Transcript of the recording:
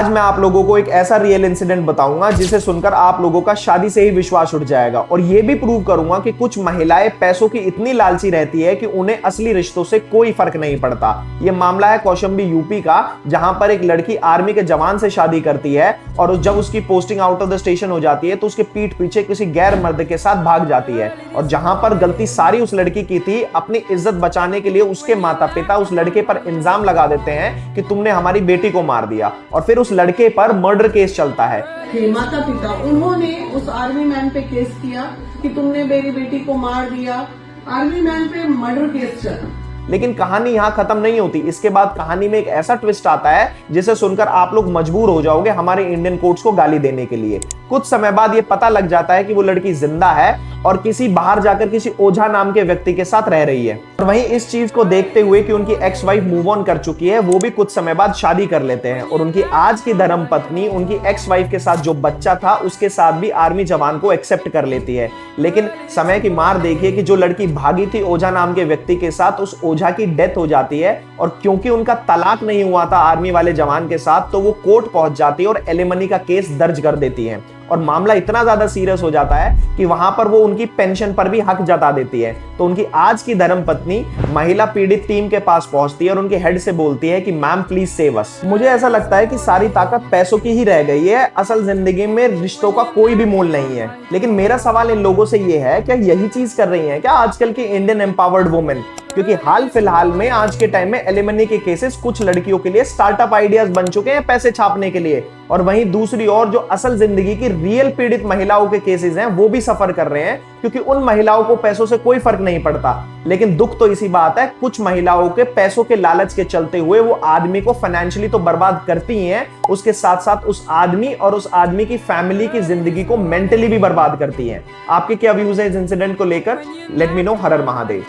आज मैं आप लोगों को एक ऐसा रियल इंसिडेंट बताऊंगा जिसे सुनकर आप लोगों का शादी से ही विश्वास उठ जाएगा और यह भी प्रूव करूंगा कि कुछ महिलाएं पैसों की इतनी लालची रहती है कि उन्हें असली रिश्तों से कोई फर्क नहीं पड़ता। यह मामला है कौशाम्बी यूपी का, जहां पर एक लड़की आर्मी के जवान से शादी करती है और जब उसकी posting out of the station हो जाती है तो उसके पीठ पीछे किसी गैर मर्द के साथ भाग जाती है। और जहां पर गलती सारी उस लड़की की थी, अपनी इज्जत बचाने के लिए उसके माता पिता उस लड़के पर इल्जाम लगा देते हैं कि तुमने हमारी बेटी को मार दिया और फिर उस लड़के पर मर्डर केस चलता है। माता पिता उन्होंने उस आर्मी मैन पे केस किया कि तुमने मेरी बेटी को मार दिया। आर्मी मैन पे मर्डर केस चला। लेकिन कहानी यहाँ खत्म नहीं होती। इसके बाद कहानी में एक ऐसा ट्विस्ट आता है जिसे सुनकर आप लोग मजबूर हो जाओगे हमारे इंडियन कोर्ट्स को गाली देने के लिए। कुछ समय बाद ये पता लग जाता है कि वो लड़की जिंदा है और किसी बाहर जाकर किसी ओझा नाम के व्यक्ति के साथ रह रही है। और वहीं इस चीज को देखते हुए कि उनकी एक्स वाइफ मूव ऑन कर चुकी है, वो भी कुछ समय बाद शादी कर लेते हैं और उनकी आज की धर्म पत्नी उनकी एक्स वाइफ के साथ जो बच्चा था उसके साथ भी आर्मी जवान को एक्सेप्ट कर लेती है। लेकिन समय की मार देखिए कि जो लड़की भागी थी ओझा नाम के व्यक्ति के साथ, उस ओझा की डेथ हो जाती है और क्योंकि उनका तलाक नहीं हुआ था आर्मी वाले जवान के साथ, तो वो कोर्ट पहुंच जाती है और एलिमनी का केस दर्ज कर देती है। और मामला इतना ज्यादा सीरियस हो जाता है कि वहां पर वो उनकी पेंशन पर भी हक जता देती है। तो उनकी आज की धर्म पत्नी महिला पीड़ित टीम के पास पहुंचती है और उनके हेड से बोलती है कि मैम प्लीज सेव अस। मुझे ऐसा लगता है कि सारी ताकत पैसों की ही रह गई है, असल जिंदगी में रिश्तों का कोई भी मोल नहीं है। लेकिन मेरा सवाल इन लोगों से ये है, क्या यही चीज कर रही है क्या आजकल की इंडियन एम्पावर्ड वुमेन? क्योंकि हाल फिलहाल में आज के टाइम में एलिमनी के केसेस कुछ लड़कियों के लिए स्टार्टअप आइडियाज बन चुके हैं पैसे छापने के लिए, और वहीं दूसरी ओर जो असल जिंदगी की रियल पीड़ित महिलाओं के केसेस हैं वो भी सफर कर रहे हैं क्योंकि उन महिलाओं को पैसों से कोई फर्क नहीं पड़ता। लेकिन दुख तो इसी बात है, कुछ महिलाओं के पैसों के लालच के चलते हुए वो आदमी को फाइनेंशियली तो बर्बाद करती हैं, उसके साथ साथ उस आदमी और उस आदमी की फैमिली की जिंदगी को मेंटली भी बर्बाद करती हैं। आपके क्या व्यूज है इस इंसिडेंट को लेकर? Let me know. हर हर महादेव।